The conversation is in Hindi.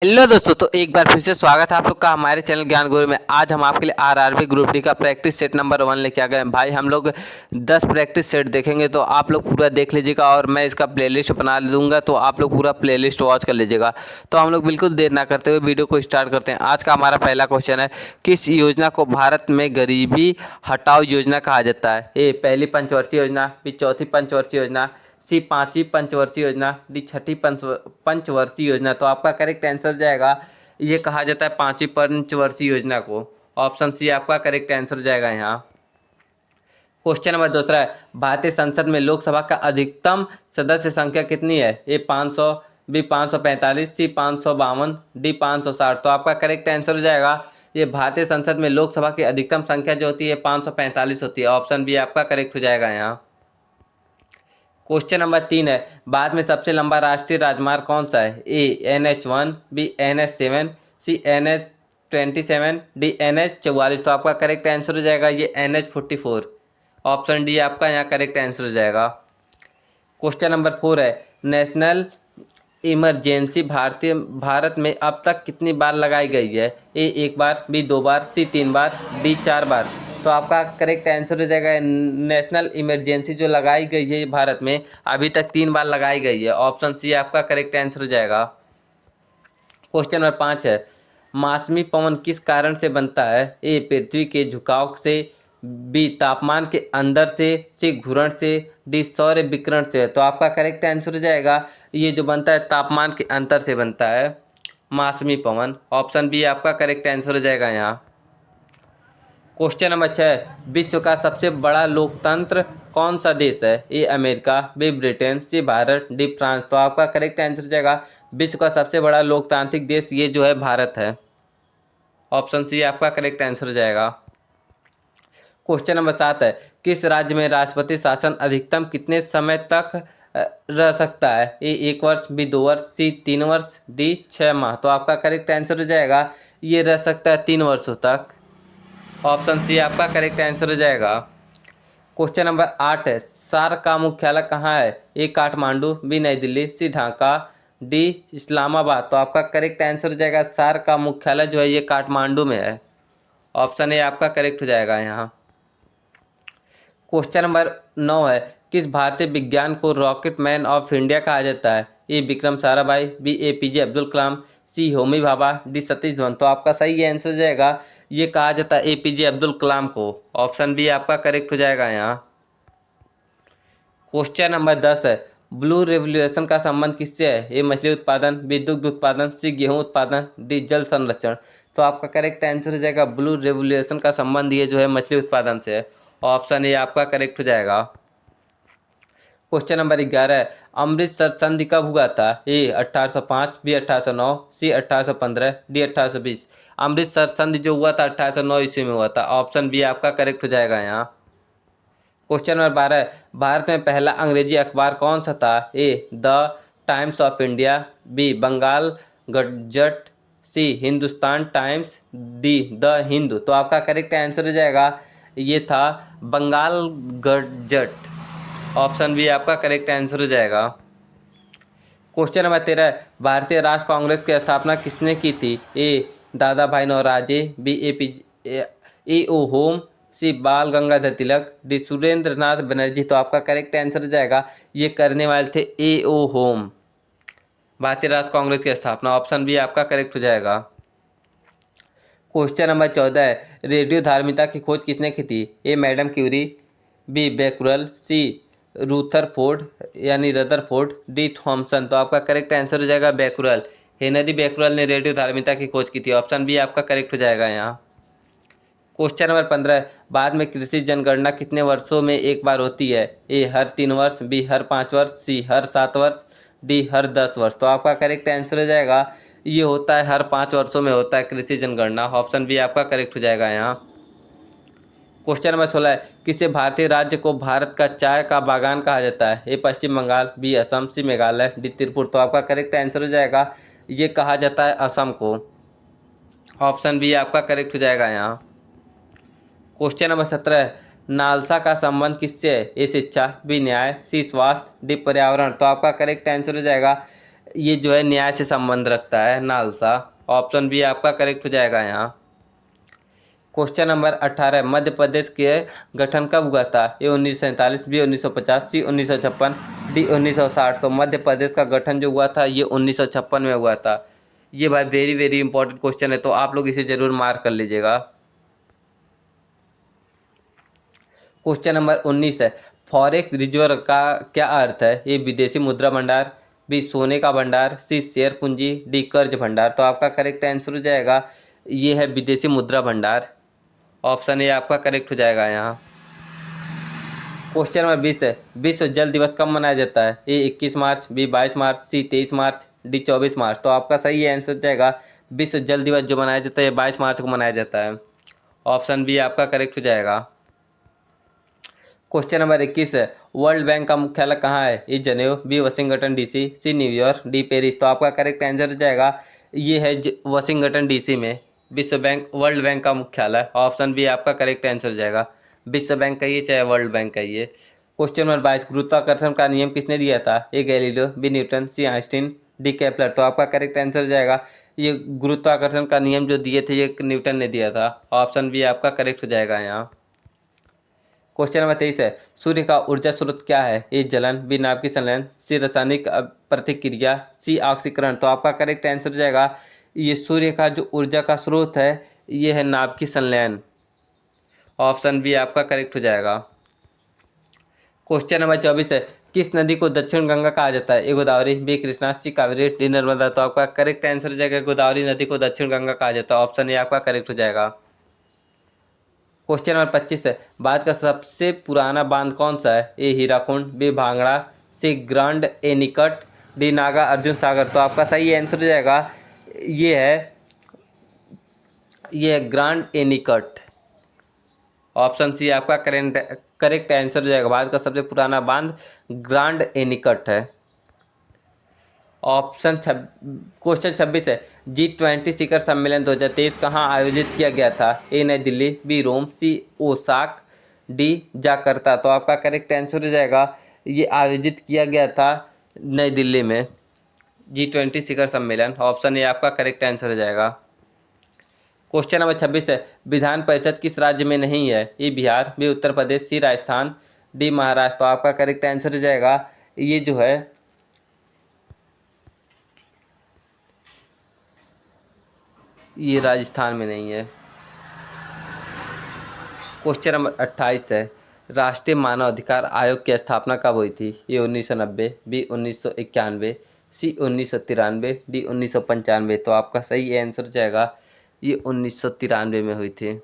हेलो दोस्तों, तो एक बार फिर से स्वागत है आप लोग का हमारे चैनल ज्ञान गुरु में। आज हम आपके लिए आरआरबी ग्रुप डी का प्रैक्टिस सेट नंबर 1 लेके आ गए हैं। भाई हम लोग 10 प्रैक्टिस सेट देखेंगे, तो आप लोग पूरा देख लीजिएगा और मैं इसका प्लेलिस्ट बना दूंगा, तो आप लोग पूरा प्लेलिस्ट वॉच कर लीजिएगा। तो हम लोग बिल्कुल देर ना करते हुए वीडियो को स्टार्ट करते हैं। आज का हमारा पहला क्वेश्चन है, किस योजना को भारत में गरीबी हटाओ योजना कहा जाता है? ए पहली पंचवर्षीय योजना, बी चौथी पंचवर्षीय योजना, सी पांचवी पंचवर्षीय योजना, डी छठी पंचवर्षीय योजना। तो आपका करेक्ट आंसर जाएगा, ये कहा जाता है पांचवी पंचवर्षीय योजना को। ऑप्शन सी आपका करेक्ट आंसर जाएगा यहाँ। क्वेश्चन नंबर दूसरा है, भारतीय संसद में लोकसभा का अधिकतम सदस्य संख्या कितनी है? ए 500, बी 545, सी 552, डी 560। तो आपका करेक्ट आंसर हो जाएगा, ये भारतीय संसद में लोकसभा की अधिकतम संख्या जो होती है 545 होती है। ऑप्शन बी आपका करेक्ट हो जाएगा यहाँ। क्वेश्चन नंबर 3 है, भारत में सबसे लंबा राष्ट्रीय राजमार्ग कौन सा है? ए NH1, बी NH7, सी NH27, डी NH44। तो आपका करेक्ट आंसर हो जाएगा ये NH44। ऑप्शन डी आपका यहाँ करेक्ट आंसर हो जाएगा। क्वेश्चन नंबर 4 है, नेशनल इमरजेंसी भारत में अब तक कितनी बार लगाई गई है? ए एक बार, बी दो बार, सी तीन बार, डी चार बार। तो आपका करेक्ट आंसर हो जाएगा, नेशनल इमरजेंसी जो लगाई गई है भारत में अभी तक 3 बार लगाई गई है। ऑप्शन सी आपका करेक्ट आंसर हो जाएगा। क्वेश्चन नंबर 5 है, मौसमी पवन किस कारण से बनता है? ए पृथ्वी के झुकाव से, बी तापमान के अंदर से, सी घूर्णन से, डी सौर विकिरण से। तो आपका करेक्ट आंसर हो जाएगा, ये जो बनता है तापमान के अंतर से बनता है मौसमी पवन। ऑप्शन बी आपका करेक्ट आंसर हो जाएगा यहाँ। क्वेश्चन नंबर 6, विश्व का सबसे बड़ा लोकतंत्र कौन सा देश है? A America, B Britain, C Bharat, D France. तो आपका करेक्ट आंसर हो जाएगा, विश्व का सबसे बड़ा लोकतांत्रिक देश ये जो है भारत है। ऑप्शन सी आपका करेक्ट आंसर हो जाएगा। क्वेश्चन नंबर 7 है, किस राज्य में राष्ट्रपति शासन अधिकतम कितने समय तक रह सकता है? ए 1 वर्ष, बी 2 वर्ष, सी 3 वर्ष, डी 6 माह। तो आपका करेक्ट आंसर हो जाएगा, ये रह सकता है 3 वर्षों तक। ऑप्शन सी आपका करेक्ट आंसर हो जाएगा। क्वेश्चन नंबर 8 है, सार्क का मुख्यालय कहाँ है? ए काठमांडू, बी नई दिल्ली, सी ढाका, डी इस्लामाबाद। तो आपका करेक्ट आंसर हो जाएगा, सार्क का मुख्यालय जो है ये काठमांडू में है। ऑप्शन ए आपका करेक्ट हो जाएगा यहाँ। क्वेश्चन नंबर 9 है, किस भारतीय विज्ञान को रॉकेट मैन ऑफ इंडिया कहा जाता है? ए विक्रम साराभाई, बी APJ अब्दुल कलाम, सी होमी भाभा, डी सतीश धवन। तो आपका सही आंसर हो जाएगा, ये कहा जाता है APJ अब्दुल कलाम को। ऑप्शन बी आपका करेक्ट हो जाएगा यहाँ। क्वेश्चन नंबर 10 है, ब्लू रेवोल्यूशन का संबंध किससे है? ए मछली उत्पादन, बी दुग्ध उत्पादन, सी गेहूं उत्पादन, डी जल संरक्षण। तो आपका करेक्ट आंसर हो जाएगा, ब्लू रेवोल्यूशन का संबंध ये जो है मछली उत्पादन से है। ऑप्शन ए आपका करेक्ट हो जाएगा। क्वेश्चन नंबर 11 है, अमृतसर संधि कब हुआ था? ए 1805, बी 1809, सी 1815, डी 1820। अमृतसर संधि जो हुआ था 1809 ईस्वी में हुआ था। ऑप्शन बी आपका करेक्ट हो जाएगा यहाँ। क्वेश्चन नंबर 12 है, भारत में पहला अंग्रेजी अखबार कौन सा था? A the Times of India, b Bengal gazette, c Hindustan Times, d the Hindu. तो आपका करेक्ट आंसर हो जाएगा, ये था बंगाल गजट। ऑप्शन बी आपका करेक्ट आंसर हो जाएगा। क्वेश्चन नंबर 13 है, भारतीय राष्ट्र कांग्रेस की स्थापना किसने की थी? ए दादा भाई नौरोजी, बी AO होम, सी बाल गंगाधर तिलक, डी सुरेंद्र नाथ बनर्जी। तो आपका करेक्ट आंसर हो जाएगा, ये करने वाले थे AO होम, भारतीय राष्ट्र कांग्रेस की स्थापना। ऑप्शन बी आपका करेक्ट हो जाएगा। क्वेश्चन नंबर 14 है, रेडियो धार्मिकता की खोज किसने की थी? ए मैडम क्यूरी, बी बैकुरल, सी रूथरफोर्ड यानी रदरफोर्ड, डी थॉमसन। तो आपका करेक्ट आंसर हो जाएगा बैकुरल। हेनरी बैकुरल ने रेडियो धार्मिकता की खोज की थी। ऑप्शन बी आपका करेक्ट हो जाएगा यहाँ। क्वेश्चन नंबर 15 है, बाद में कृषि जनगणना कितने वर्षों में एक बार होती है? ए हर 3 वर्ष, बी हर 5 वर्ष, सी हर 7 वर्ष, डी हर 10 वर्ष। तो आपका करेक्ट आंसर हो जाएगा, ये होता है हर 5 वर्षों में होता है कृषि जनगणना। ऑप्शन बी आपका करेक्ट हो जाएगा यहाँ। क्वेश्चन नंबर 16 है, किसी भारतीय राज्य को भारत का चाय का बागान कहा जाता है? ए पश्चिम बंगाल, बी असम, सी मेघालय, डी त्रिपुरा। तो आपका करेक्ट आंसर हो जाएगा, ये कहा जाता है असम को। ऑप्शन बी आपका करेक्ट हो जाएगा यहाँ। क्वेश्चन नंबर 17 है, नालसा का संबंध किससे है? ए शिक्षा, बी न्याय, सी स्वास्थ्य, डी पर्यावरण। तो आपका करेक्ट आंसर हो जाएगा, ये जो है न्याय से संबंध रखता है, नालसा। ऑप्शन बी आपका करेक्ट हो जाएगा यहाँ। क्वेश्चन नंबर 18, मध्य प्रदेश के गठन कब हुआ था? ए 1947, बी 1950, सी 1956, डी 1960। तो मध्य प्रदेश का गठन जो हुआ था ये 1956 में हुआ था। ये भाई वेरी वेरी इंपॉर्टेंट क्वेश्चन है, तो आप लोग इसे जरूर मार्क कर लीजिएगा। क्वेश्चन नंबर 19 है, फॉरेक्स रिजर्व का क्या अर्थ है? ए विदेशी मुद्रा भंडार, बी सोने का भंडार, सी शेयर पूंजी, डी कर्ज भंडार। तो आपका करेक्ट आंसर हो जाएगा ये है विदेशी मुद्रा भंडार। ऑप्शन ए आपका करेक्ट हो जाएगा यहाँ। क्वेश्चन नंबर 20 है, विश्व जल दिवस कब मनाया जाता है? ए 21 मार्च, बी 22 मार्च, सी 23 मार्च, डी 24 मार्च। तो आपका सही आंसर हो जाएगा विश्व जल दिवस जो मनाया जाता है 22 मार्च को मनाया जाता है। ऑप्शन बी आपका करेक्ट हो जाएगा। क्वेश्चन नंबर 21 है, वर्ल्ड बैंक का मुख्यालय कहाँ है? ए जनेव, बी वाशिंगटन डीसी, सी न्यूयॉर्क, डी पेरिस। तो आपका करेक्ट आंसर हो जाएगा ये है वाशिंगटन डीसी में विश्व बैंक वर्ल्ड बैंक का मुख्यालय। ऑप्शन बी आपका करेक्ट आंसर हो जाएगा। विश्व बैंक का ये चाहे वर्ल्ड बैंक का ये। क्वेश्चन नंबर 22, गुरुत्वाकर्षण का नियम किसने दिया था? A Galileo, B Newton, C Einstein, D Kepler. तो आपका करेक्ट आंसर हो जाएगा ये गुरुत्वाकर्षण का नियम जो दिए थे ये न्यूटन ने दिया था। ऑप्शन बी आपका करेक्ट हो जाएगा यहाँ। क्वेश्चन नंबर 23 है, सूर्य का ऊर्जा स्रोत क्या है? ए जलन, बी नाभिकीय संलयन, सी रासायनिक प्रतिक्रिया, सी ऑक्सीकरण। तो आपका करेक्ट आंसर हो जाएगा ये सूर्य का जो ऊर्जा का स्रोत है ये है नाभिकीय संलयन। ऑप्शन बी आपका करेक्ट हो जाएगा। क्वेश्चन नंबर 24 है, किस नदी को दक्षिण गंगा कहा जाता है? ए गोदावरी, बी कृष्णा, सी कावेरी, डी नर्मदा। तो आपका करेक्ट आंसर हो जाएगा गोदावरी नदी को दक्षिण गंगा कहा जाता है। ऑप्शन ए आपका करेक्ट हो जाएगा। क्वेश्चन नंबर 25 है, भारत का सबसे पुराना बांध कौन सा है? ए हीराकुंड, बी भांगड़ा, सी ग्रांड एनिकट, डी नागा अर्जुन सागर। तो आपका सही आंसर हो जाएगा ये है ग्रांड एनिकट। ऑप्शन सी आपका करेक्ट आंसर हो जाएगा। भारत का सबसे पुराना बांध ग्रांड एनिकट है। क्वेश्चन 26 है, G20 शिखर सम्मेलन 2023 कहाँ आयोजित किया गया था? ए नई दिल्ली, बी रोम, सी ओसाक, डी जाकर्ता। तो आपका करेक्ट आंसर हो जाएगा ये आयोजित किया गया था नई दिल्ली में G20 शिखर सम्मेलन। ऑप्शन ए आपका करेक्ट आंसर हो जाएगा। क्वेश्चन नंबर 26 है, विधान परिषद किस राज्य में नहीं है? ए बिहार, बी उत्तर प्रदेश, सी राजस्थान, डी महाराष्ट्र। तो आपका करेक्ट आंसर हो जाएगा ये जो है ये राजस्थान में नहीं है। क्वेश्चन नंबर 28 है, राष्ट्रीय मानव अधिकार आयोग की स्थापना कब हुई थी? ए 1990, बी 1991, सी 1993, डी 1995। तो आपका सही आंसर हो जाएगा ये 1993 में हुई थी।